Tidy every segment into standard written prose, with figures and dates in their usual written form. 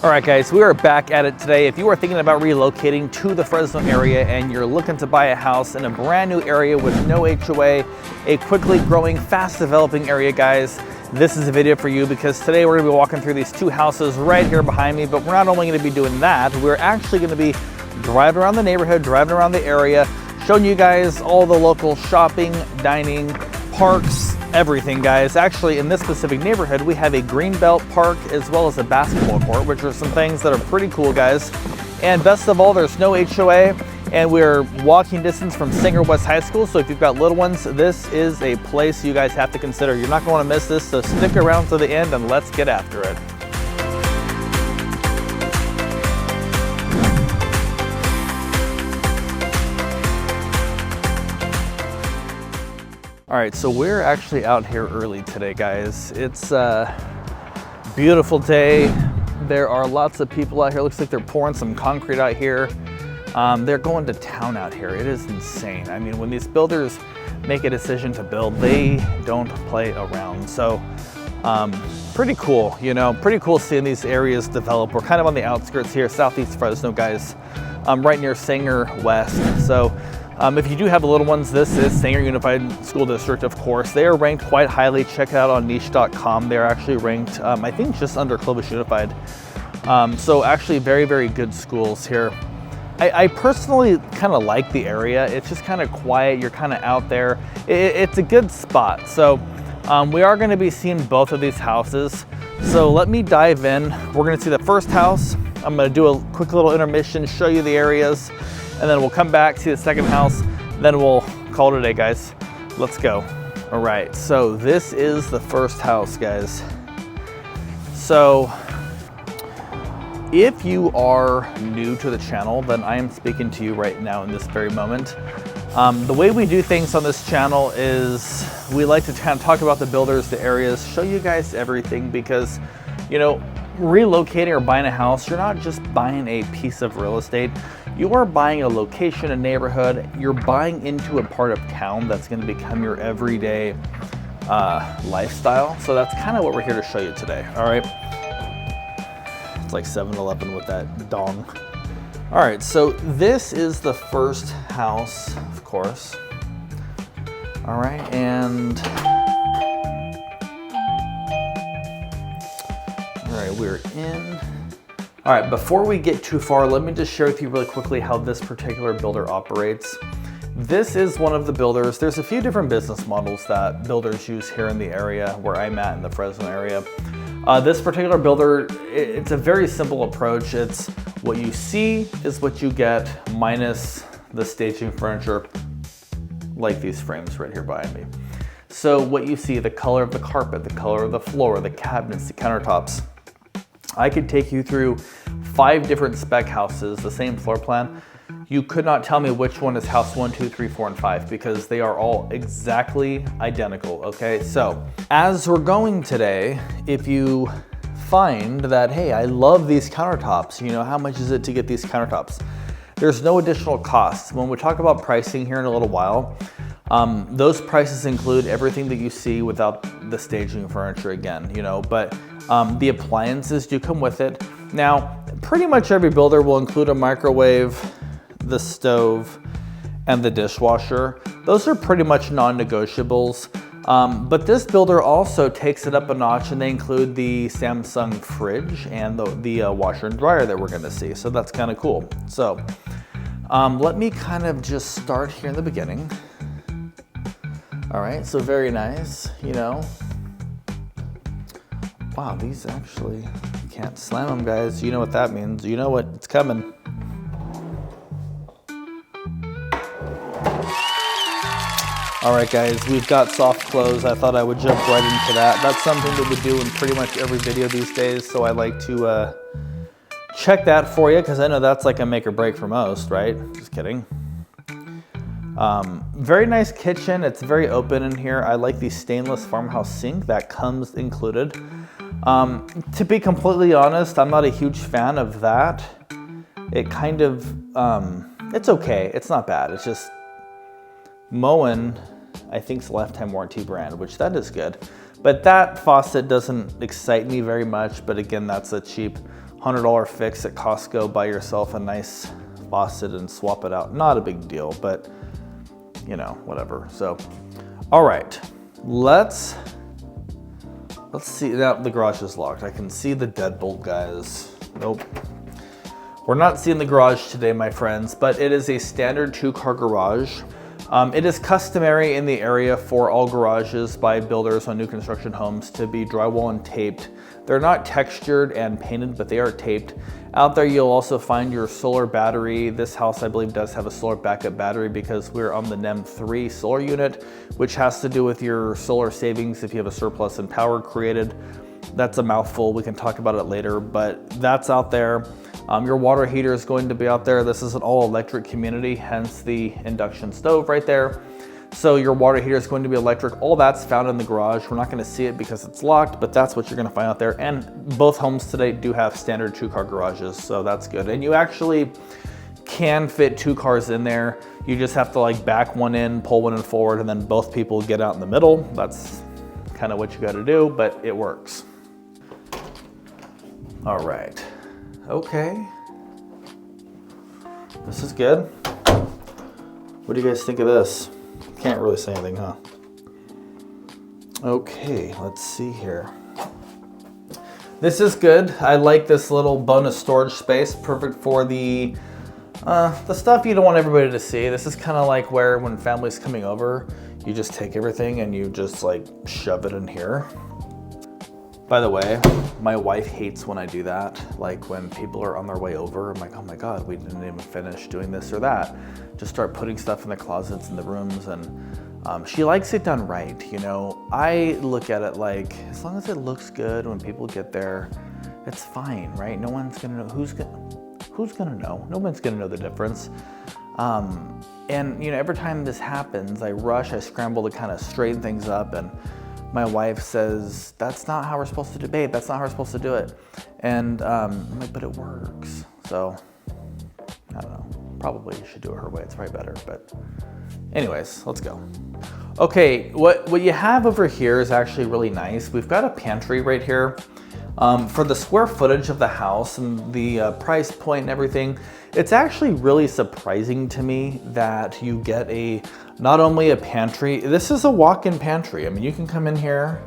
All right, guys, we are back at it today. If you are thinking about relocating to the Fresno area and you're looking to buy a house in a brand new area with no HOA, a quickly growing, fast developing area, guys, this is a video for you because today we're gonna be walking through these two houses right here behind me, but we're not only gonna be doing that, we're actually gonna be driving around the neighborhood, driving around the area, showing you guys all the local shopping, dining, parks, everything, guys. Actually, in this specific neighborhood, we have a greenbelt park as well as a basketball court, which are some things that are pretty cool, guys. And best of all, there's no HOA, and we're walking distance from Singer West High School. So if you've got little ones, this is a place you guys have to consider. You're not going to miss this, so stick around to the end and let's get after it. All right, so we're actually out here early today, guys. It's a beautiful day. There are lots of people out here. Looks like they're pouring some concrete out here. They're going to town out here. It is insane. I mean, when these builders make a decision to build, they don't play around. So pretty cool, you know, pretty cool seeing these areas develop. We're kind of on the outskirts here, southeast Fresno, guys, right near Singer West. So if you do have the little ones, this is Singer Unified School District, of course. They are ranked quite highly. Check it out on niche.com. They're actually ranked, I think, just under Clovis Unified. So actually very, very good schools here. I personally kind of like the area. It's just kind of quiet. You're kind of out there. It's a good spot. So we are going to be seeing both of these houses. So let me dive in. We're going to see the first house. I'm going to do a quick little intermission, show you the areas, and then we'll come back to the second house. Then we'll call it a day, guys. Let's go. All right, so this is the first house, guys. So if you are new to the channel, then I am speaking to you right now in this very moment. The way we do things on this channel is we like to kind of talk about the builders, the areas, show you guys everything because, you know, relocating or buying a house, you're not just buying a piece of real estate. You are buying a location, a neighborhood. You're buying into a part of town that's going to become your everyday lifestyle. So that's kind of what we're here to show you today. All right. It's like 7-Eleven with that dong. All right. So this is the first house, of course. All right. And all right, we're in. All right, before we get too far, let me just share with you really quickly how this particular builder operates. This is one of the builders. There's a few different business models that builders use here in the area where I'm at in the Fresno area. This particular builder, it's a very simple approach. It's what you see is what you get minus the staging furniture, like these frames right here behind me. So what you see, the color of the carpet, the color of the floor, the cabinets, the countertops. I could take you through 5 different spec houses, the same floor plan. You could not tell me which one is house 1, 2, 3, 4, and 5 because they are all exactly identical, okay? So as we're going today, if you find that, hey, I love these countertops, you know, how much is it to get these countertops? There's no additional costs. When we talk about pricing here in a little while, those prices include everything that you see without the staging furniture again, you know, but the appliances do come with it. Now, pretty much every builder will include a microwave, the stove, and the dishwasher. Those are pretty much non-negotiables. But this builder also takes it up a notch and they include the Samsung fridge and the washer and dryer that we're gonna see. So that's kind of cool. So let me kind of just start here in the beginning. All right, so very nice, you know. Wow, these actually, you can't slam them, guys. You know what that means. You know what, it's coming. All right, guys, we've got soft close. I thought I would jump right into that. That's something that we do in pretty much every video these days, so I like to check that for you because I know that's like a make or break for most, right? Just kidding. Very nice kitchen. It's very open in here. I like the stainless farmhouse sink that comes included. To be completely honest, I'm not a huge fan of that. It kind of, it's okay. It's not bad. It's just Moen, I think, is a lifetime warranty brand, which that is good. But that faucet doesn't excite me very much. But again, that's a cheap $100 fix at Costco, buy yourself a nice faucet and swap it out. Not a big deal, but you know, whatever. So, all right, let's see. Now the garage is locked. I can see the deadbolt, guys. Nope. We're not seeing the garage today, my friends, but it is a standard 2-car garage. It is customary in the area for all garages by builders on new construction homes to be drywall and taped. They're not textured and painted, but they are taped. Out there, you'll also find your solar battery. This house, I believe, does have a solar backup battery because we're on the NEM 3 solar unit, which has to do with your solar savings if you have a surplus in power created. That's a mouthful. We can talk about it later, but that's out there. Your water heater is going to be out there. This is an all-electric community, hence the induction stove right there. So your water heater is going to be electric. All that's found in the garage. We're not going to see it because it's locked, but that's what you're going to find out there. And both homes today do have standard 2-car garages, so that's good. And you actually can fit 2 cars in there. You just have to like back one in, pull one in forward, and then both people get out in the middle. That's kind of what you got to do, but it works. All right. Okay. This is good. What do you guys think of this? Can't really say anything, huh? Okay, let's see here. This is good. I like this little bonus storage space. Perfect for the stuff you don't want everybody to see. This is kind of like where when family's coming over, you just take everything and you just like shove it in here. By the way, my wife hates when I do that. Like when people are on their way over, I'm like, oh my God, we didn't even finish doing this or that. Just start putting stuff in the closets and the rooms, and she likes it done right. You know, I look at it like, as long as it looks good when people get there, it's fine, right? No one's gonna know. Who's gonna know? No one's gonna know the difference. And you know, every time this happens, I rush, I scramble to kind of straighten things up, and my wife says, that's not how we're supposed to do, babe, that's not how we're supposed to do it. And I'm like, but it works. So, I don't know, probably you should do it her way, it's probably better, but anyways, let's go. Okay, what you have over here is actually really nice. We've got a pantry right here. For the square footage of the house and the price point and everything, it's actually really surprising to me that you get not only a pantry, this is a walk-in pantry. I mean, you can come in here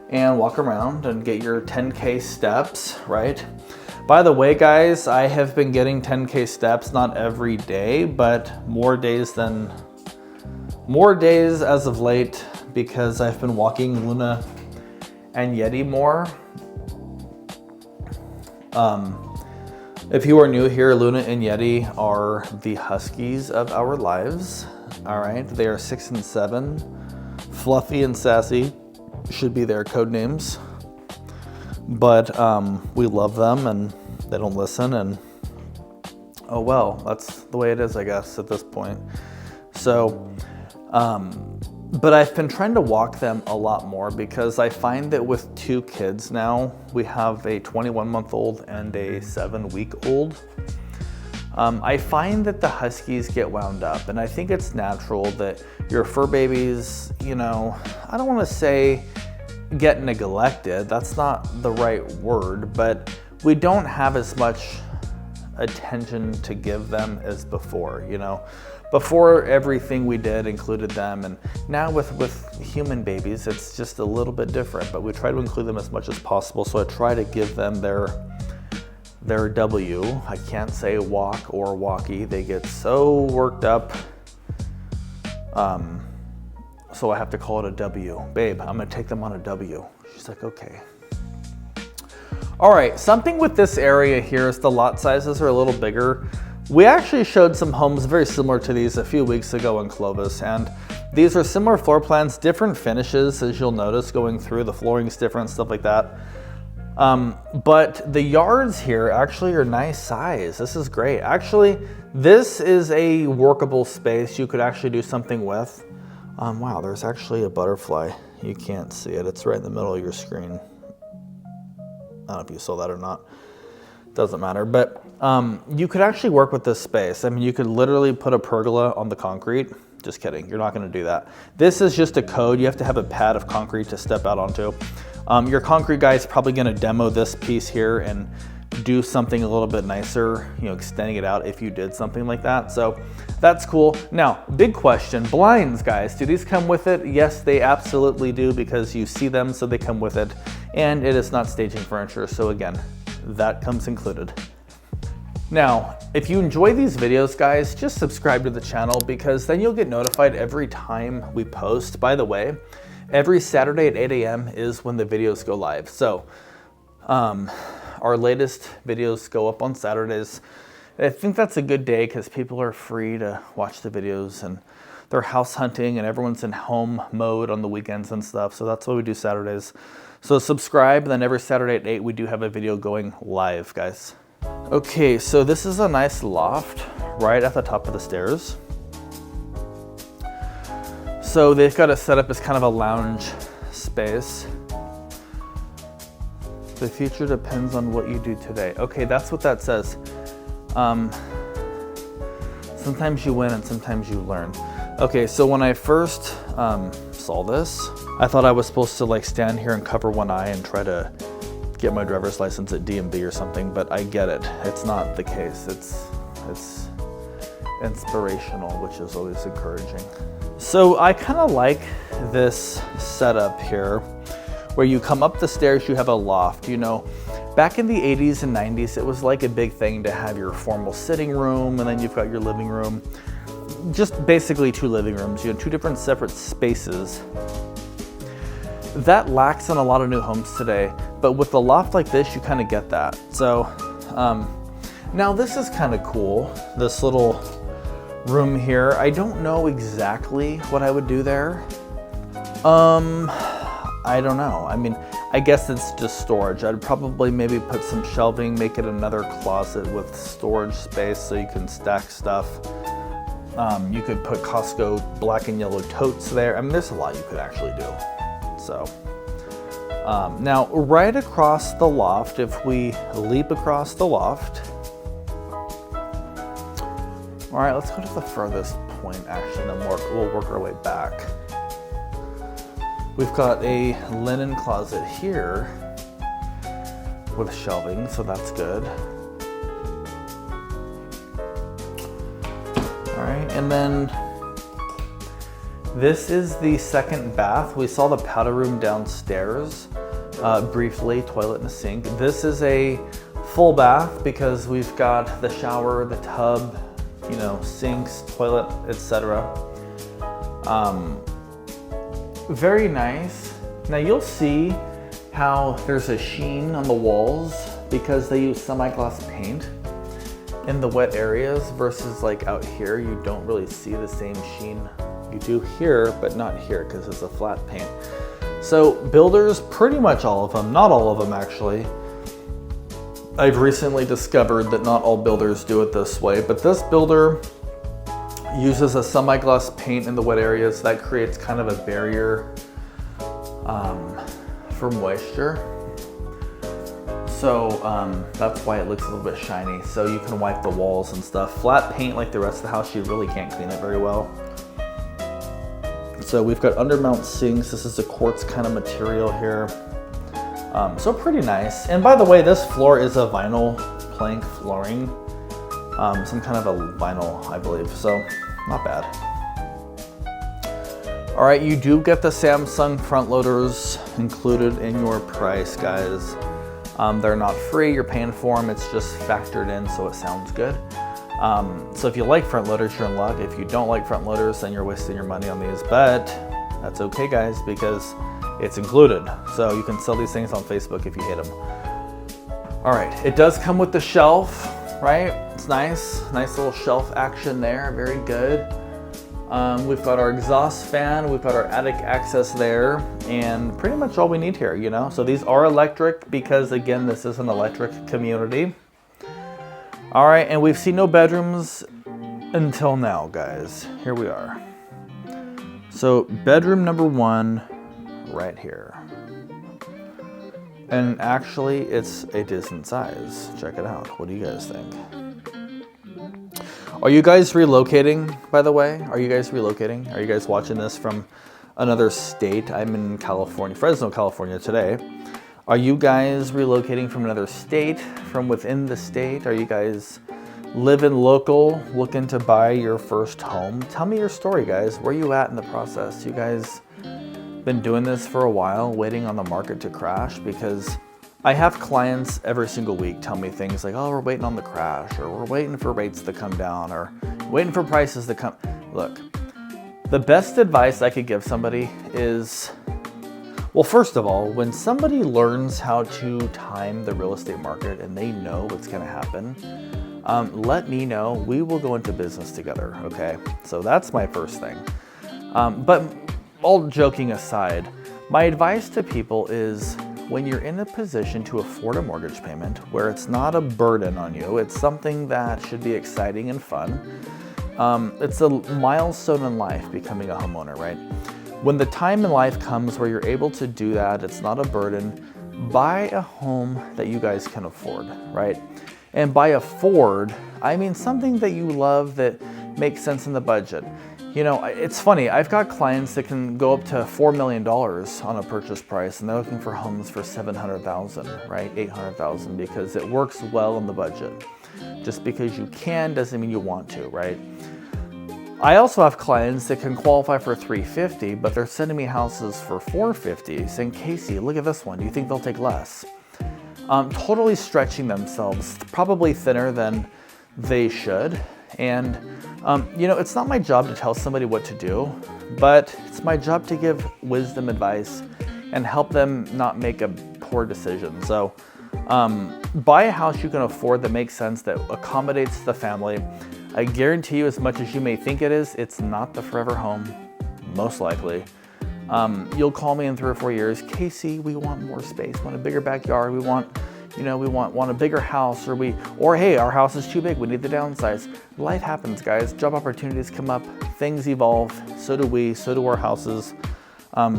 and walk around and get your 10K steps, right? By the way, guys, I have been getting 10K steps, not every day, but more days as of late because I've been walking Luna and Yeti more. If you are new here, Luna and Yeti are the huskies of our lives. All right, they are 6 and 7. Fluffy and Sassy should be their code names, but we love them and they don't listen, and oh well, that's the way it is, I guess, at this point. So, but I've been trying to walk them a lot more because I find that with 2 kids now, we have a 21-month-old and a 7-week-old. I find that the huskies get wound up, and I think it's natural that your fur babies, you know, I don't want to say get neglected, that's not the right word, but we don't have as much attention to give them as before, you know. Before, everything we did included them, and now with human babies, it's just a little bit different, but we try to include them as much as possible, so I try to give them their W. I can't say walk or walkie. They get so worked up, so I have to call it a W. Babe, I'm gonna take them on a W. She's like, okay. All right, something with this area here is the lot sizes are a little bigger. We actually showed some homes very similar to these a few weeks ago in Clovis, and these are similar floor plans, different finishes, as you'll notice going through. The flooring's different, stuff like that. But the yards here actually are nice size. This is great. Actually, this is a workable space you could actually do something with. Wow, there's actually a butterfly. You can't see it. It's right in the middle of your screen. I don't know if you saw that or not. Doesn't matter, but you could actually work with this space. I mean, you could literally put a pergola on the concrete. Just kidding, you're not gonna do that. This is just a code. You have to have a pad of concrete to step out onto. Your concrete guy is probably gonna demo this piece here and do something a little bit nicer, you know, extending it out if you did something like that. So that's cool. Now, big question, blinds, guys, do these come with it? Yes, they absolutely do, because you see them, so they come with it. And it is not staging furniture, so again, that comes included. Now, if you enjoy these videos, guys, just subscribe to the channel, because then you'll get notified every time we post. By the way, every Saturday at 8 a.m. is when the videos go live. So our latest videos go up on Saturdays. I think that's a good day because people are free to watch the videos and they're house hunting and everyone's in home mode on the weekends and stuff. So that's why we do Saturdays. So subscribe, then every Saturday at 8 we do have a video going live, guys. Okay, so this is a nice loft right at the top of the stairs. So they've got it set up as kind of a lounge space. The future depends on what you do today. Okay, that's what that says. Sometimes you win and sometimes you learn. Okay, so when I first saw this, I thought I was supposed to like stand here and cover one eye and try to get my driver's license at DMV or something, but I get it. It's not the case. It's inspirational, which is always encouraging. So I kind of like this setup here, where you come up the stairs, you have a loft. You know, back in the 80s and 90s, it was like a big thing to have your formal sitting room, and then you've got your living room. Just basically two living rooms, you know, two different separate spaces. That lacks in a lot of new homes today, but with a loft like this, you kind of get that. So now this is kind of cool, this little room here. I don't know exactly what I would do there. I don't know. I mean, I guess it's just storage. I'd probably maybe put some shelving, make it another closet with storage space so you can stack stuff. You could put Costco black and yellow totes there. I mean, there's a lot you could actually do. So now right across the loft, if we leap across the loft, all right, let's go to the furthest point actually, then we'll work our way back. We've got a linen closet here with shelving, so that's good. All right, and then this is the second bath. We saw the powder room downstairs briefly, toilet and a sink. This is a full bath because we've got the shower, the tub, you know, sinks, toilet, etc. Very nice. Now you'll see how there's a sheen on the walls because they use semi-gloss paint in the wet areas versus like out here, you don't really see the same sheen. You do here, but not here because it's a flat paint. So builders, pretty much all of them, not all of them actually. I've recently discovered that not all builders do it this way, but this builder uses a semi-gloss paint in the wet areas that creates kind of a barrier for moisture. So that's why it looks a little bit shiny. So you can wipe the walls and stuff. Flat paint like the rest of the house, you really can't clean it very well. So we've got undermount sinks. This is a quartz kind of material here. So pretty nice. And by the way, this floor is a vinyl plank flooring. Some kind of a vinyl, I believe. So not bad. All right, you do get the Samsung front loaders included in your price, guys. They're not free, you're paying for them. It's just factored in, so it sounds good. So if you like front loaders, you're in luck. If you don't like front loaders, then you're wasting your money on these, but that's okay, guys, because it's included. So you can sell these things on Facebook if you hate them. All right, it does come with the shelf, right? It's nice little shelf action there, very good. We've got our exhaust fan, we've got our attic access there, and pretty much all we need here, you know? So these are electric because, again, this is an electric community. All right, and we've seen no bedrooms until now, guys. Here we are. So bedroom number 1, right here. And actually, it's a decent size. Check it out. What do you guys think? Are you guys relocating, by the way? Are you guys relocating? Are you guys watching this from another state? I'm in California, Fresno, California today. Are you guys relocating from another state, from within the state? Are you guys living local, looking to buy your first home? Tell me your story, guys. Where are you at in the process? You guys been doing this for a while, waiting on the market to crash? Because I have clients every single week tell me things like, oh, we're waiting on the crash, or we're waiting for rates to come down, or waiting for prices to come. Look, the best advice I could give somebody is, well, first of all, when somebody learns how to time the real estate market and they know what's gonna happen, let me know. We will go into business together, okay? So that's my first thing. But all joking aside, my advice to people is when you're in a position to afford a mortgage payment where it's not a burden on you, it's something that should be exciting and fun. It's a milestone in life, becoming a homeowner, right? When the time in life comes where you're able to do that, it's not a burden, buy a home that you guys can afford, right? And by afford, I mean something that you love that makes sense in the budget. You know, it's funny, I've got clients that can go up to $4 million on a purchase price, and they're looking for homes for $700,000, right? $800,000, because it works well in the budget. Just because you can doesn't mean you want to, right? I also have clients that can qualify for $350,000, but they're sending me houses for $450,000, saying, Casey, look at this one. Do you think they'll take less? Totally stretching themselves, probably thinner than they should. And, you know, it's not my job to tell somebody what to do, but it's my job to give wisdom advice and help them not make a poor decision. So buy a house you can afford that makes sense, that accommodates the family. I guarantee you, as much as you may think it is, it's not the forever home, most likely. You'll call me in 3 or 4 years, Casey, we want more space, we want a bigger backyard, we want a bigger house, or hey, our house is too big, we need to downsize. Life happens, guys. Job opportunities come up, things evolve, so do we, so do our houses.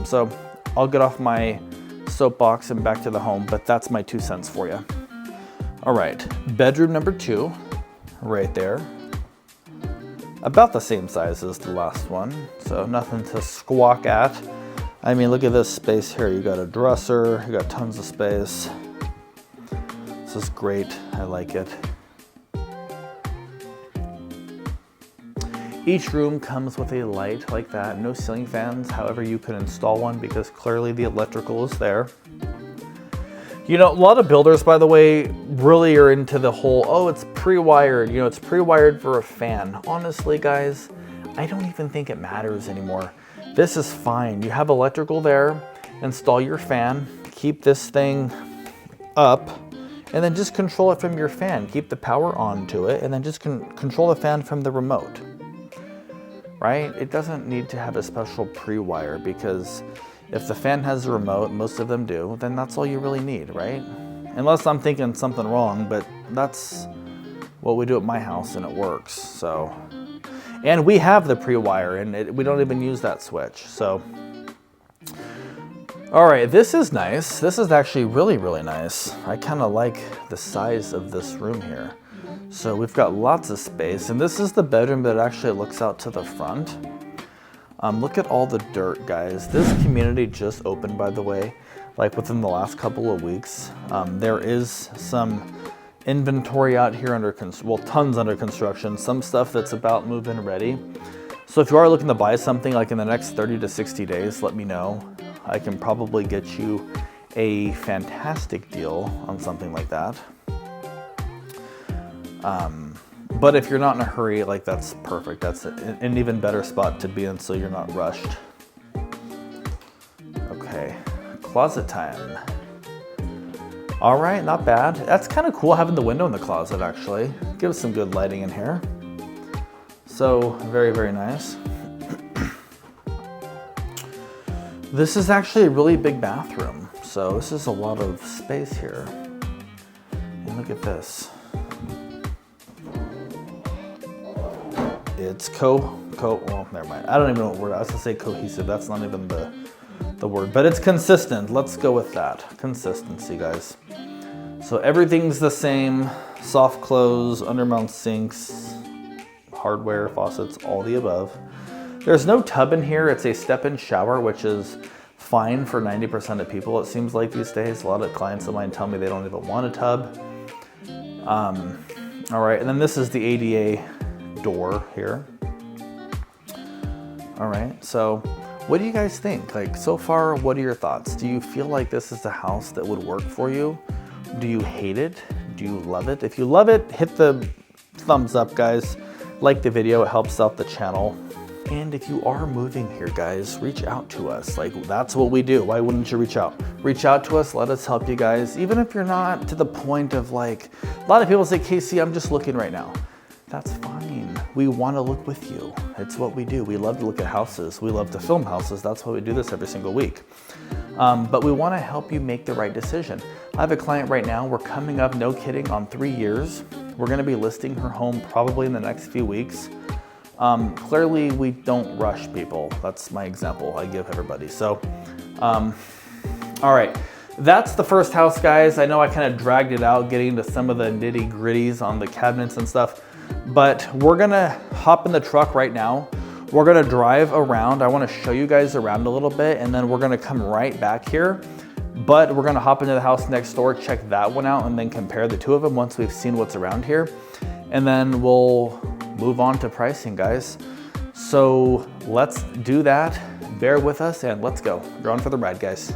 So I'll get off my soapbox and back to the home, but that's my 2 cents for you. All right, bedroom number 2, right there. About the same size as the last one, so nothing to squawk at. I mean, look at this space here. You got a dresser, you got tons of space. This is great, I like it. Each room comes with a light like that, no ceiling fans. However, you can install one because clearly the electrical is there. You know, a lot of builders, by the way, really are into the whole, oh, it's pre-wired, you know, it's pre-wired for a fan. Honestly, guys, I don't even think it matters anymore. This is fine. You have electrical there, install your fan, keep this thing up, and then just control it from your fan. Keep the power on to it, and then just control the fan from the remote, right? It doesn't need to have a special pre-wire, because if the fan has a remote, most of them do, then that's all you really need, right? Unless I'm thinking something wrong, but that's what we do at my house and it works, so. And we have the pre-wire and we don't even use that switch, so. All right, this is nice. This is actually really, really nice. I kind of like the size of this room here. So we've got lots of space, and this is the bedroom that actually looks out to the front. Look at all the dirt, guys. This community just opened, by the way, like within the last couple of weeks. There is some inventory out here tons under construction, some stuff that's about move-in ready. So if you are looking to buy something like in the next 30 to 60 days, let me know. I can probably get you a fantastic deal on something like that. But if you're not in a hurry, like, that's perfect. That's an even better spot to be in, so you're not rushed. Okay, closet time. All right, not bad. That's kind of cool having the window in the closet, actually. Gives some good lighting in here. So very, very nice. This is actually a really big bathroom. So this is a lot of space here. And look at this. It's well, never mind. I don't even know what word. I was gonna say cohesive. That's not even the word, but it's consistent. Let's go with that. Consistency, guys. So everything's the same. Soft close, undermount sinks, hardware, faucets, all the above. There's no tub in here. It's a step-in shower, which is fine for 90% of people, it seems like these days. A lot of clients of mine tell me they don't even want a tub. All right, and then this is the ADA door here. All right, so what do you guys think? Like, so far, what are your thoughts? Do you feel like this is the house that would work for you? Do you hate it? Do you love it? If you love it, hit the thumbs up, guys. Like the video, it helps out the channel. And if you are moving here, guys, reach out to us. Like, that's what we do. Why wouldn't you reach out? Reach out to us, let us help you guys. Even if you're not to the point of like, a lot of people say, Casey, I'm just looking right now. That's fine. We want to look with you. It's what we do. We love to look at houses. We love to film houses. That's why we do this every single week. But we want to help you make the right decision. I have a client right now. We're coming up, no kidding, on 3 years. We're going to be listing her home probably in the next few weeks. Clearly, we don't rush people. That's my example I give everybody. So, all right. That's the first house, guys. I know I kind of dragged it out getting into some of the nitty gritties on the cabinets and stuff, but we're gonna hop in the truck right now. We're gonna drive around. I wanna show you guys around a little bit, and then we're gonna come right back here. But we're gonna hop into the house next door, check that one out, and then compare the two of them once we've seen what's around here. And then we'll move on to pricing, guys. So let's do that. Bear with us and let's go. You're on for the ride, guys.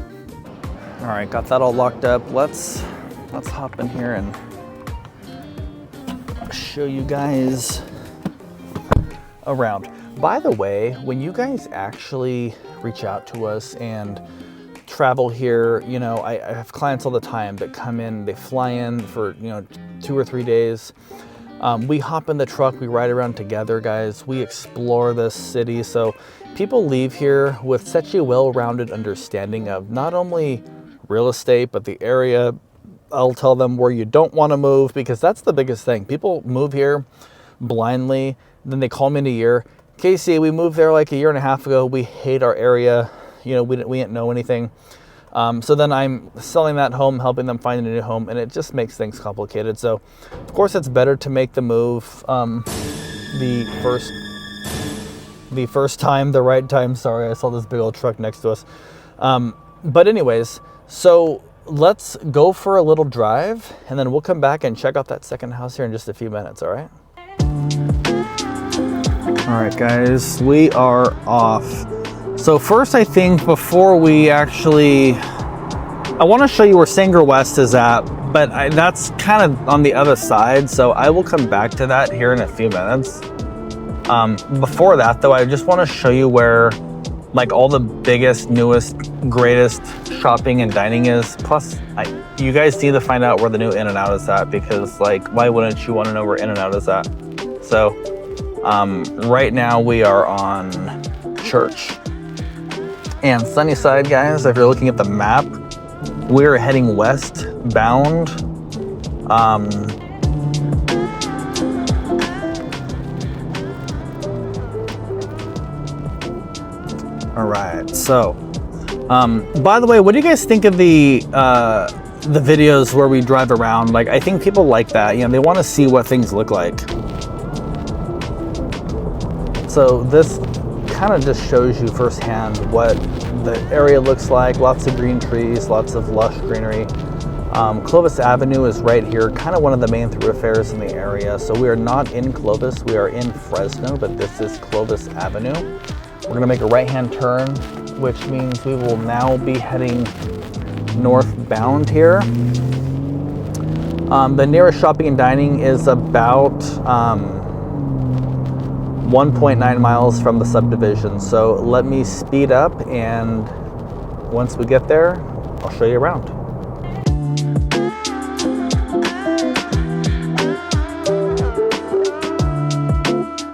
All right, got that all locked up. Let's hop in here and show you guys around. By the way, when you guys actually reach out to us and travel here, you know, I have clients all the time that come in, they fly in for, you know, 2 or 3 days. We hop in the truck, we ride around together, guys. We explore this city. So people leave here with such a well-rounded understanding of not only real estate, but the area. I'll tell them where you don't want to move, because that's the biggest thing. People move here blindly, then they call me in a year. Casey, we moved there like 1.5 years ago. We hate our area. You know, we didn't know anything. So then I'm selling that home, helping them find a new home, and it just makes things complicated. So of course it's better to make the move the first time, the right time. Sorry, I saw this big old truck next to us. But anyways, so let's go for a little drive, and then we'll come back and check out that second house here in just a few minutes, all right? All right, guys, we are off. So first, I think before we actually, I want to show you where Sanger West is at, but that's kind of on the other side, so I will come back to that here in a few minutes. Before that, though, I just want to show you where like all the biggest, newest, greatest shopping and dining is. Plus, you guys need to find out where the new In-N-Out is at, because like, why wouldn't you want to know where In-N-Out is at? So right now we are on Church and Sunnyside, guys. If you're looking at the map, we're heading westbound. All right, so by the way, what do you guys think of the videos where we drive around? Like, I think people like that. You know, they want to see what things look like. So this kind of just shows you firsthand what the area looks like. Lots of green trees, lots of lush greenery. Clovis Avenue is right here, kind of one of the main thoroughfares in the area. So we are not in Clovis, we are in Fresno, but this is Clovis Avenue. We're gonna make a right-hand turn, which means we will now be heading northbound here. The nearest shopping and dining is about 1.9 miles from the subdivision. So let me speed up, and once we get there, I'll show you around.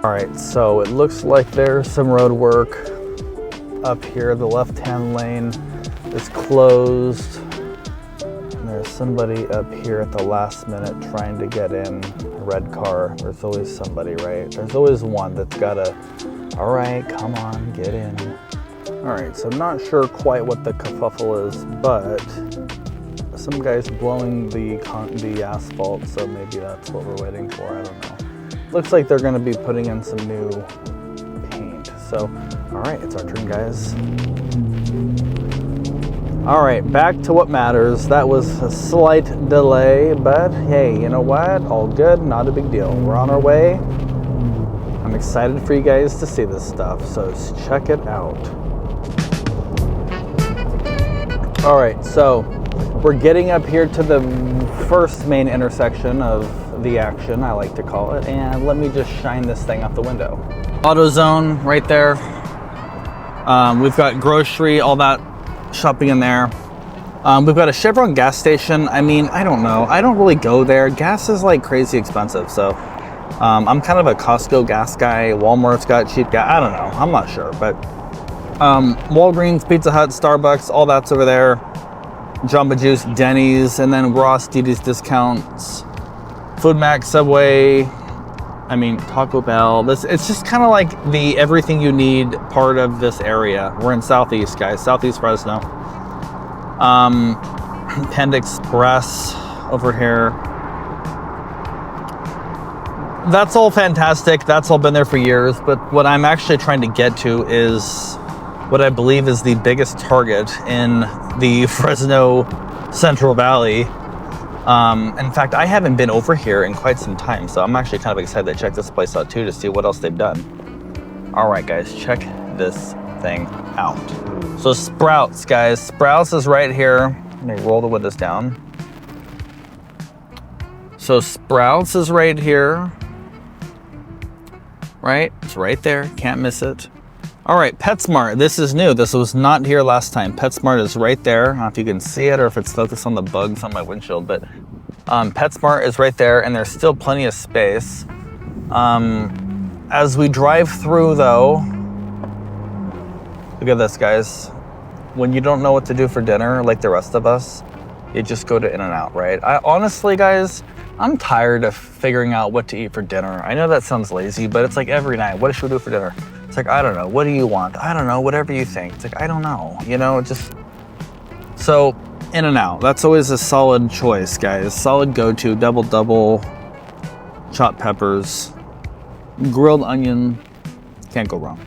All right, so it looks like there's some road work up here. The left-hand lane is closed. And there's somebody up here at the last minute trying to get in. A red car. There's always somebody, right? There's always one that's gotta, all right, come on, get in. All right, so I'm not sure quite what the kerfuffle is, but some guy's blowing the asphalt, so maybe that's what we're waiting for, I don't know. Looks like they're gonna be putting in some new paint. So, all right, it's our turn, guys. All right, back to what matters. That was a slight delay, but hey, you know what? All good, not a big deal. We're on our way. I'm excited for you guys to see this stuff, so check it out. All right, so we're getting up here to the first main intersection of the action, I like to call it, and let me just shine this thing out the window. AutoZone right there. We've got grocery, all that shopping in there. We've got a Chevron gas station. I mean, I don't know. I don't really go there. Gas is like crazy expensive, so I'm kind of a Costco gas guy. Walmart's got cheap gas. I don't know. I'm not sure, but Walgreens, Pizza Hut, Starbucks, all that's over there. Jamba Juice, Denny's, and then Ross, Didi's Discounts, Food Max, Subway. I mean, Taco Bell. It's just kind of like the everything you need part of this area. We're in Southeast, guys. Southeast Fresno. Panda Express over here. That's all fantastic. That's all been there for years. But what I'm actually trying to get to is what I believe is the biggest Target in the Fresno Central Valley. In fact, I haven't been over here in quite some time, so I'm actually kind of excited to check this place out too to see what else they've done. All right, guys, check this thing out. So Sprouts, guys. Sprouts is right here. Let me roll the windows down. So Sprouts is right here. Right? It's right there. Can't miss it. All right, PetSmart. This is new. This was not here last time. PetSmart is right there. I don't know if you can see it or if it's focused on the bugs on my windshield, but PetSmart is right there, and there's still plenty of space. As we drive through, though, look at this, guys. When you don't know what to do for dinner, like the rest of us, you just go to In-N-Out, right? Honestly, guys, I'm tired of figuring out what to eat for dinner. I know that sounds lazy, but it's like every night. What should we do for dinner? It's like, I don't know. What do you want? I don't know. Whatever you think. It's like, I don't know. You know, just... So, In-N-Out. That's always a solid choice, guys. Solid go-to. Double, chopped peppers, grilled onion. Can't go wrong.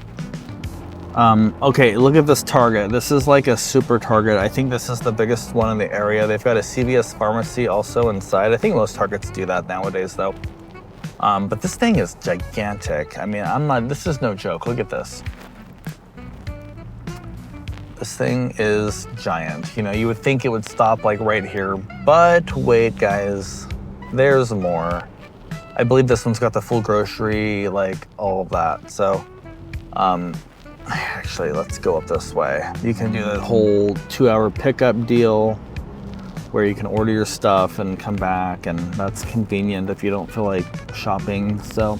Okay, look at this Target. This is like a super Target. I think this is the biggest one in the area. They've got a CVS pharmacy also inside. I think most Targets do that nowadays, though. But this thing is gigantic. I mean, this is no joke. Look at this. This thing is giant. You know, you would think it would stop like right here, but wait, guys, there's more. I believe this one's got the full grocery, like all of that. So, actually, let's go up this way. You can do the whole 2-hour pickup deal where you can order your stuff and come back, and that's convenient if you don't feel like shopping. So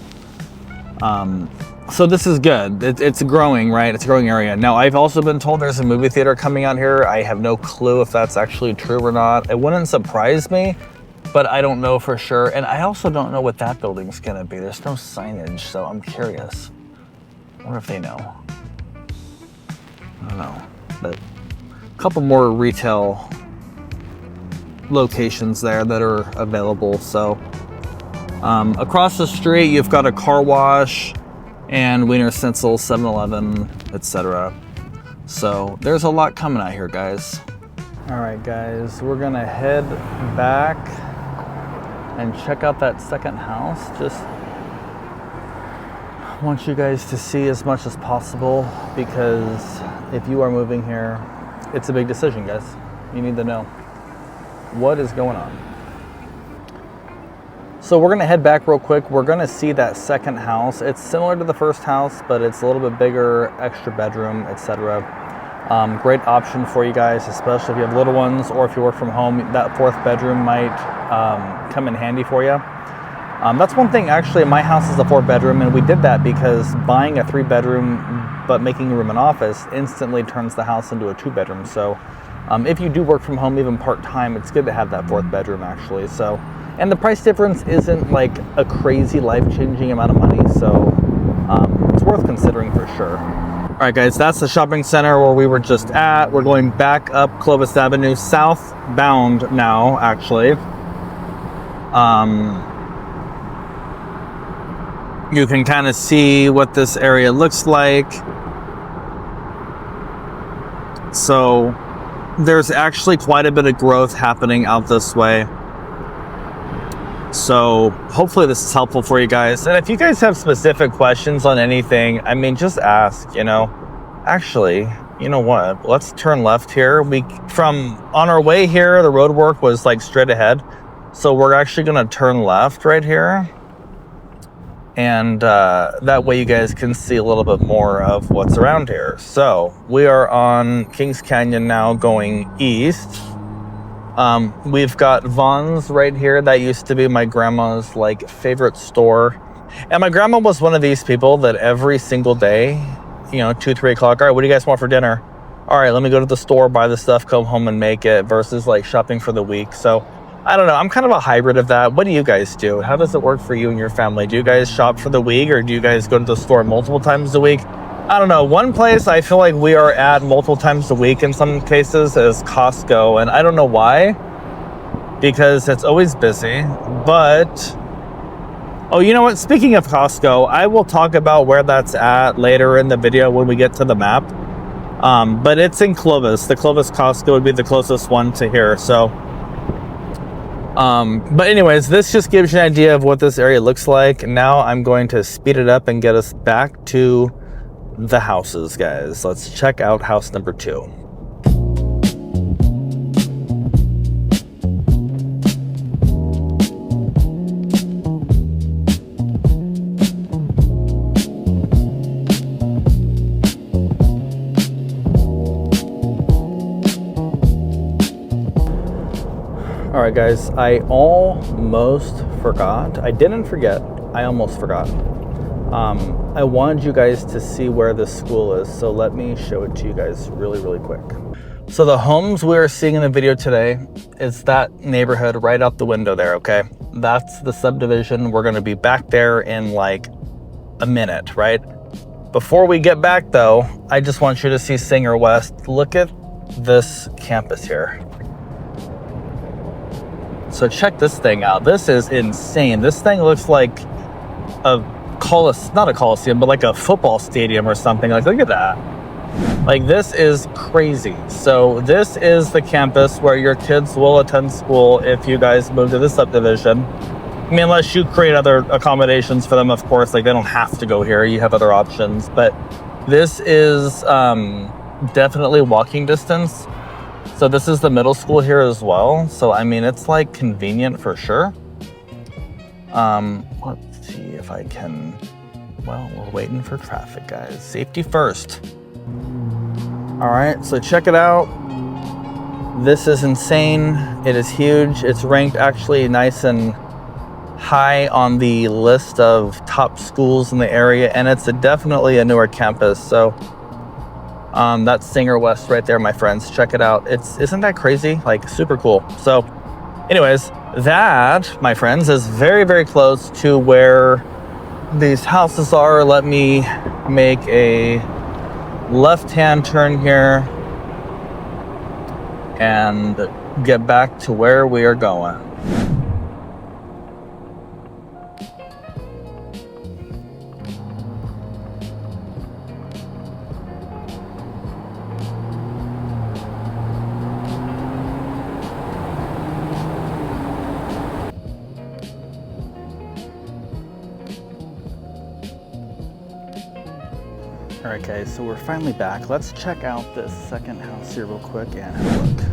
this is good. It's growing, right? It's a growing area. Now, I've also been told there's a movie theater coming out here. I have no clue if that's actually true or not. It wouldn't surprise me, but I don't know for sure. And I also don't know what that building's gonna be. There's no signage, so I'm curious. I wonder if they know. I don't know, but a couple more retail locations there that are available. So across the street, you've got a car wash and Wiener Schnitzel, 7-Eleven, etc. So there's a lot coming out here, guys. All right, guys, we're gonna head back and check out that second house. Just want you guys to see as much as possible, because if you are moving here, it's a big decision, guys. You need to know what is going on. So we're gonna head back real quick. We're gonna see that second house. It's similar to the first house, but it's a little bit bigger, extra bedroom, etc. Great option for you guys, especially if you have little ones or if you work from home. That fourth bedroom might come in handy for you. That's one thing, actually. My house is a 4-bedroom, and we did that because buying a 3-bedroom but making room an office instantly turns the house into a 2-bedroom. So if you do work from home, even part-time, it's good to have that 4th bedroom, actually. So, and the price difference isn't like a crazy life-changing amount of money, so it's worth considering for sure. All right, guys, that's the shopping center where we were just at. We're going back up Clovis Avenue, southbound now, actually. You can kind of see what this area looks like. So there's actually quite a bit of growth happening out this way. So hopefully this is helpful for you guys. And if you guys have specific questions on anything, I mean, just ask, you know. Actually, you know what? Let's turn left here. From on our way here, the road work was like straight ahead. So we're actually going to turn left right here. And that way you guys can see a little bit more of what's around here. So we are on Kings Canyon now, going east. We've got Vaughn's right here. That used to be my grandma's like favorite store. And my grandma was one of these people that every single day, you know, 2, 3 o'clock, all right, what do you guys want for dinner? All right, let me go to the store, buy the stuff, come home and make it, versus like shopping for the week. So I don't know. I'm kind of a hybrid of that. What do you guys do? How does it work for you and your family? Do you guys shop for the week, or do you guys go to the store multiple times a week? I don't know. One place I feel like we are at multiple times a week in some cases is Costco. And I don't know why, because it's always busy. But, oh, you know what? Speaking of Costco, I will talk about where that's at later in the video when we get to the map. But it's in Clovis. The Clovis Costco would be the closest one to here. So, but anyways, this just gives you an idea of what this area looks like. Now I'm going to speed it up and get us back to the houses, guys. Let's check out house number 2. All right, guys, I almost forgot. I didn't forget. I almost forgot. I wanted you guys to see where this school is, so let me show it to you guys really, really quick. So the homes we're seeing in the video today is that neighborhood right out the window there, okay? That's the subdivision. We're gonna be back there in like a minute, right? Before we get back though, I just want you to see Singer West. Look at this campus here. So check this thing out. This is insane. This thing looks like not a coliseum, but like a football stadium or something. Like, look at that. Like, this is crazy. So this is the campus where your kids will attend school if you guys move to the subdivision. I mean, unless you create other accommodations for them, of course. Like, they don't have to go here. You have other options. But this is definitely walking distance. So this is the middle school here as well. So, I mean, it's like convenient for sure. Let's see if I can, well, we're waiting for traffic, guys. Safety first. All right, so check it out. This is insane. It is huge. It's ranked actually nice and high on the list of top schools in the area, and it's definitely a newer campus. So that's Singer West right there, my friends. Check it out. Isn't that crazy? Like, super cool. So anyways, that, my friends, is very, very close to where these houses are. Let me make a left-hand turn here and get back to where we are going. All right, guys, so we're finally back. Let's check out this second house here real quick and have a look.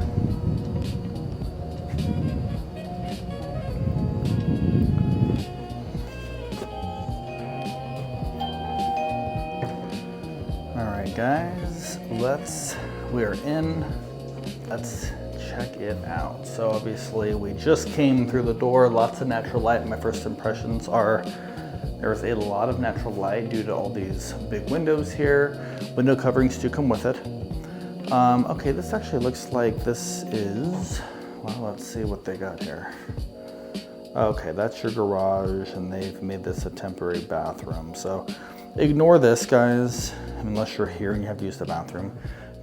All right, guys, we are in. Let's check it out. So obviously we just came through the door, lots of natural light. My first impressions are there's a lot of natural light due to all these big windows here. Window coverings do come with it. Okay, this actually looks like this is, well, let's see what they got here. Okay, that's your garage, and they've made this a temporary bathroom. So ignore this, guys, unless you're here and you have to use the bathroom,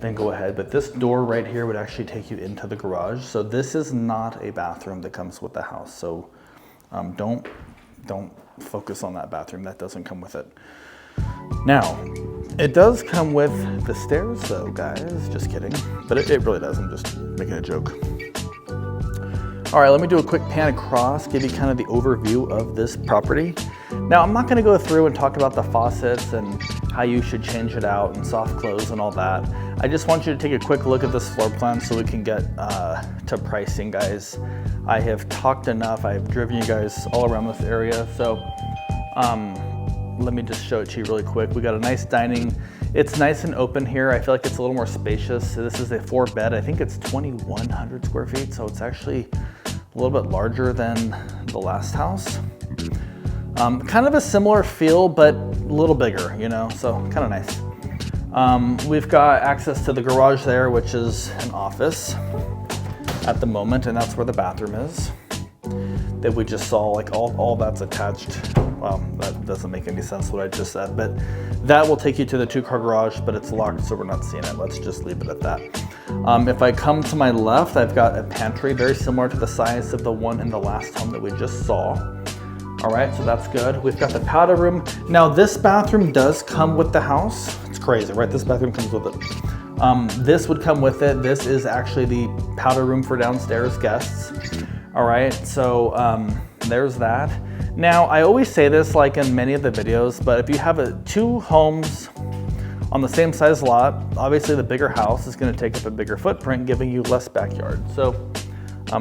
then go ahead. But this door right here would actually take you into the garage. So this is not a bathroom that comes with the house. So don't focus on that bathroom. That doesn't come with it. Now, it does come with the stairs though, guys, just kidding. But it really does, I'm just making a joke. All right, let me do a quick pan across, give you kind of the overview of this property. Now, I'm not gonna go through and talk about the faucets and how you should change it out and soft close and all that. I just want you to take a quick look at this floor plan so we can get to pricing, guys. I have talked enough, I've driven you guys all around this area, so let me just show it to you really quick. We got a nice dining. It's nice and open here. I feel like it's a little more spacious. So this is a 4-bed. I think it's 2,100 square feet, so it's actually a little bit larger than the last house. Kind of a similar feel, but a little bigger, you know, so kind of nice. We've got access to the garage there, which is an office at the moment, and that's where the bathroom is. That we just saw, like all that's attached. Well, that doesn't make any sense what I just said, but that will take you to the 2-car garage, but it's locked, so we're not seeing it. Let's just leave it at that. If I come to my left, I've got a pantry very similar to the size of the one in the last home that we just saw. All right, so that's good. We've got the powder room. Now this bathroom does come with the house. It's crazy, right? This bathroom comes with it. This would come with it. This is actually the powder room for downstairs guests. All right, so there's that. Now, I always say this like in many of the videos, but if you have 2 homes on the same size lot, obviously the bigger house is gonna take up a bigger footprint, giving you less backyard. So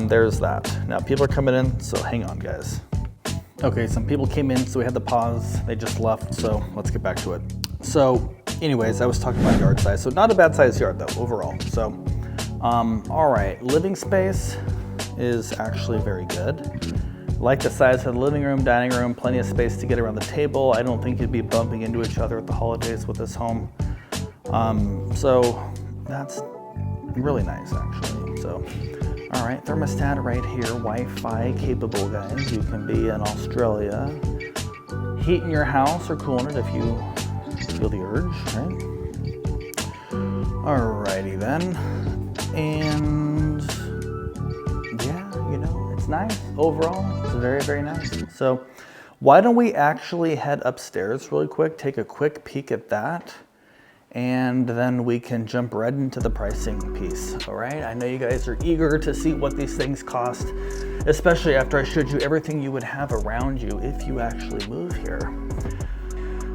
there's that. Now people are coming in, so hang on guys. Okay, some people came in, so we had to pause. They just left, so let's get back to it. So anyways, I was talking about yard size. So not a bad size yard though, overall. So, all right, living space is actually very good. Like the size of the living room, dining room, plenty of space to get around the table. I don't think you'd be bumping into each other at the holidays with this home. So that's really nice actually. So, all right, thermostat right here, Wi-Fi capable guys. You can be in Australia, heating your house or cooling it if you feel the urge, right? Alrighty then, and yeah, you know, it's nice overall. It's very, very nice. So why don't we actually head upstairs really quick, take a quick peek at that, and then we can jump right into the pricing piece, all right? I know you guys are eager to see what these things cost, especially after I showed you everything you would have around you if you actually move here.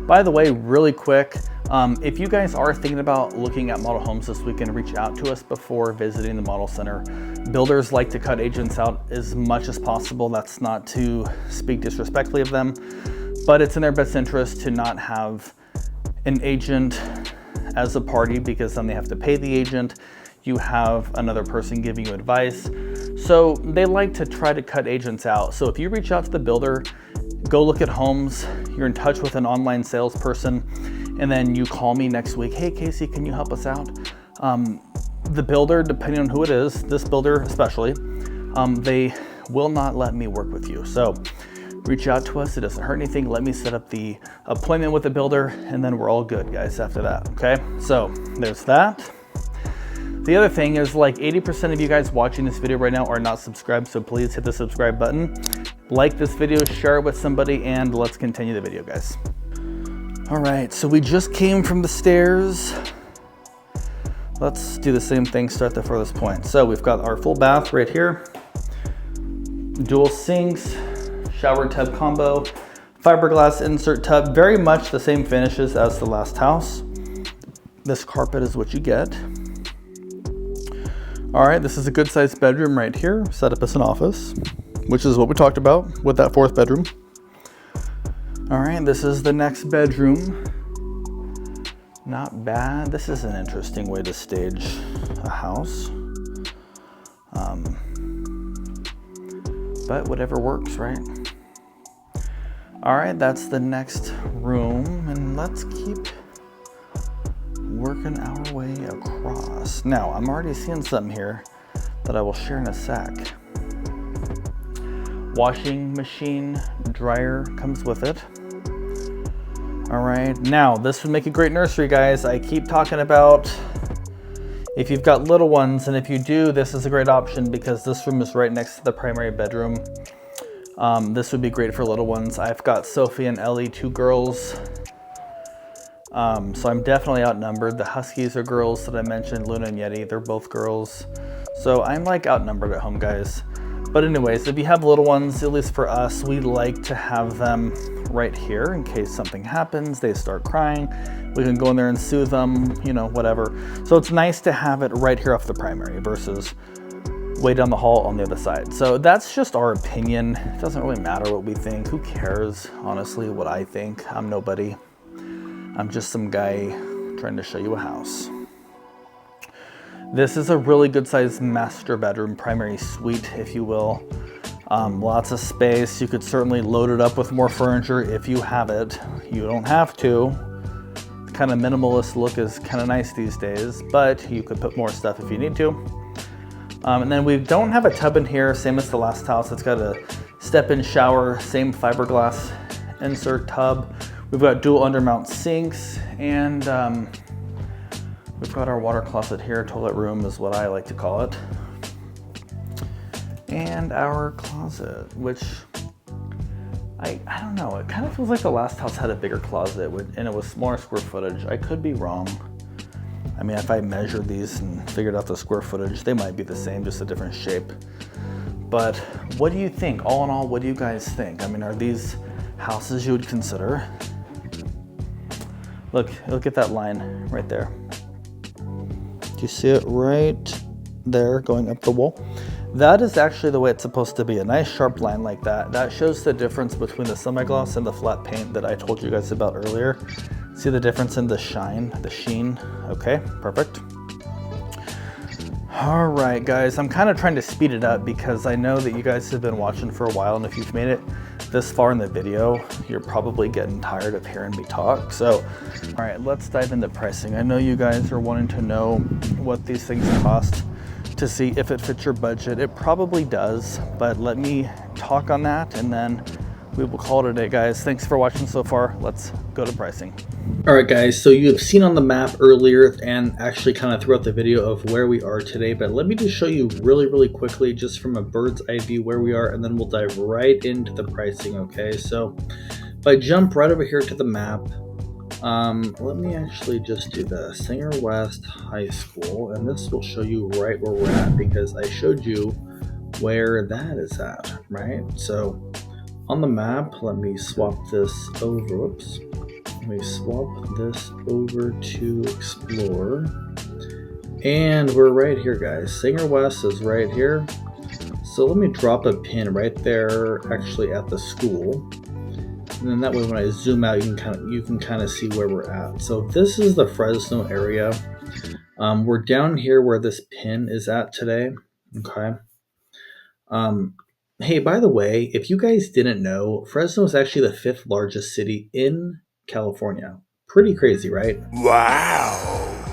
By the way, really quick, if you guys are thinking about looking at model homes this weekend, reach out to us before visiting the model center. Builders like to cut agents out as much as possible. That's not to speak disrespectfully of them, but it's in their best interest to not have an agent as a party, because then they have to pay the agent. You have another person giving you advice. So they like to try to cut agents out. So if you reach out to the builder, go look at homes, you're in touch with an online salesperson, and then you call me next week, hey Casey, can you help us out? The builder, depending on who it is, this builder especially, they will not let me work with you. So reach out to us, it doesn't hurt anything. Let me set up the appointment with the builder, and then we're all good, guys, after that, okay? So there's that. The other thing is, like 80% of you guys watching this video right now are not subscribed, so please hit the subscribe button. Like this video, share it with somebody, and let's continue the video, guys. All right, so we just came from the stairs. Let's do the same thing, start the furthest point. So we've got our full bath right here, dual sinks, shower tub combo, fiberglass insert tub, very much the same finishes as the last house. This carpet is what you get. All right, this is a good sized bedroom right here, set up as an office, which is what we talked about with that 4th bedroom. All right, this is the next bedroom. Not bad. This is an interesting way to stage a house. But whatever works, right? All right, that's the next room, and let's keep working our way across. Now, I'm already seeing something here that I will share in a sec. Washing machine, dryer comes with it. All right, now this would make a great nursery, guys. I keep talking about if you've got little ones, and if you do, this is a great option because this room is right next to the primary bedroom. This would be great for little ones. I've got Sophie and Ellie, 2 girls. So I'm definitely outnumbered. The Huskies are girls that I mentioned, Luna and Yeti, they're both girls. So I'm like outnumbered at home, guys. But anyways, if you have little ones, at least for us, we like to have them right here in case something happens, they start crying. We can go in there and soothe them, you know, whatever. So it's nice to have it right here off the primary versus way down the hall on the other side. So that's just our opinion. It doesn't really matter what we think. Who cares, honestly, what I think? I'm nobody. I'm just some guy trying to show you a house. This is a really good sized master bedroom, primary suite, if you will. Lots of space. You could certainly load it up with more furniture if you have it. You don't have to. The kind of minimalist look is kind of nice these days, but you could put more stuff if you need to. And then we don't have a tub in here, same as the last house. It's got a step-in shower, same fiberglass insert tub. We've got dual undermount sinks, and we've got our water closet here. Toilet room is what I like to call it. And our closet, which I don't know, it kind of feels like the last house had a bigger closet and it was more square footage. I could be wrong. I mean, if I measured these and figured out the square footage, they might be the same, just a different shape. But what do you think? All in all, what do you guys think? I mean, are these houses you would consider? Look at that line right there. Do you see it right there going up the wall? That is actually the way it's supposed to be, a nice sharp line like that. That shows the difference between the semi-gloss and the flat paint that I told you guys about earlier. See the difference in the shine, the sheen? Okay, perfect. All right, guys, I'm kind of trying to speed it up because I know that you guys have been watching for a while, and if you've made it this far in the video, you're probably getting tired of hearing me talk. So, all right, let's dive into pricing. I know you guys are wanting to know what these things cost to see if it fits your budget. It probably does, but let me talk on that and then we will call it a day, guys. Thanks for watching so far. Let's go to pricing. All right, guys, so you have seen on the map earlier and actually kind of throughout the video of where we are today, but let me just show you really quickly, just from a bird's eye view where we are, and then we'll dive right into the pricing, okay? So if I jump right over here to the map, let me actually just do the Singer West High School, and this will show you right where we're at because I showed you where that is at, right? So on the map, let me swap this over. Whoops. Let me swap this over to Explore. And we're right here, guys. Singer West is right here. So let me drop a pin right there, actually at the school. And then that way when I zoom out, you can kind of see where we're at. So this is the Fresno area. We're down here where this pin is at today. Okay. Hey, by the way, if you guys didn't know, Fresno is actually the 5th largest city in California. Pretty crazy, right? Wow.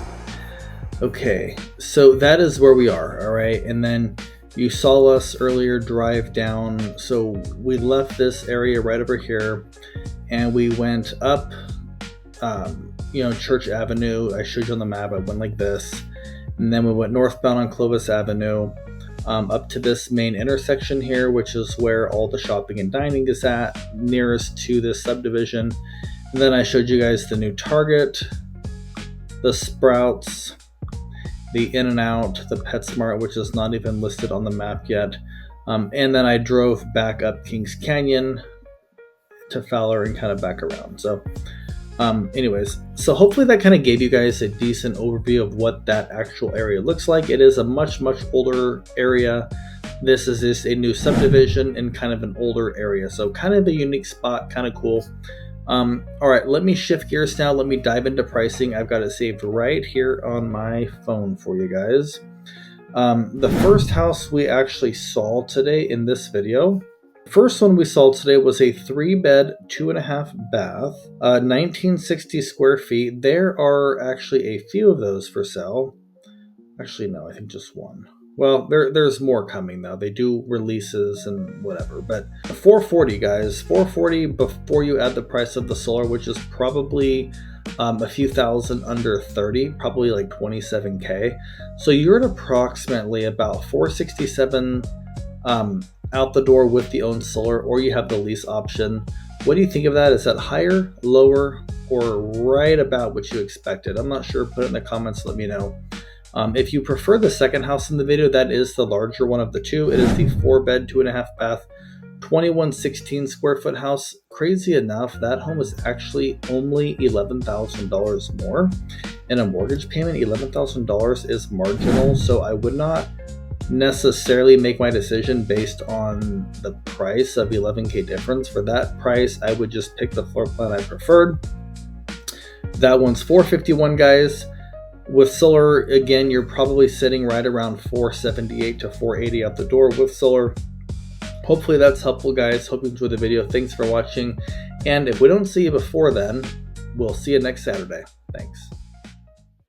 Okay, so that is where we are, all right? And then you saw us earlier drive down. So we left this area right over here and we went up, Church Avenue. I showed you on the map, I went like this. And then we went northbound on Clovis Avenue. Up to this main intersection here, which is where all the shopping and dining is at, nearest to this subdivision. And then I showed you guys the new Target, the Sprouts, the In-N-Out, the PetSmart, which is not even listed on the map yet. And then I drove back up Kings Canyon to Fowler and kind of back around. So anyways, so hopefully that kind of gave you guys a decent overview of what that actual area looks like. It is a much older area. This is just a new subdivision in kind of an older area, so kind of a unique spot, kind of cool. All right, let me shift gears now. Let me dive into pricing. I've got it saved right here on my phone for you guys. The first house we actually saw today in this video, first one we saw today was a 3-bed, 2.5 bath, 1960 square feet. There are actually a few of those for sale. Actually, no, I think just one. Well, there's more coming though. They do releases and whatever, but $440, guys, $440 before you add the price of the solar, which is probably a few thousand under 30, probably like 27K. So you're at approximately about $467 out the door with the owned solar, or you have the lease option. What do you think of that? Is that higher, lower, or right about what you expected. I'm not sure. Put it in the comments. Let me know. If you prefer the second house in the video, that is the larger one of the two. It is the 4-bed, 2.5 bath, 2116 square foot house. Crazy enough, that home is actually only $11,000 more. And a mortgage payment, $11,000 is marginal. So I would not necessarily make my decision based on the price of $11K difference. For that price, I would just pick the floor plan I preferred. That one's $451, guys. With solar, again, you're probably sitting right around $478 to $480 out the door with solar. Hopefully that's helpful, guys. Hope you enjoyed the video. Thanks for watching. And if we don't see you before then, we'll see you next Saturday. Thanks.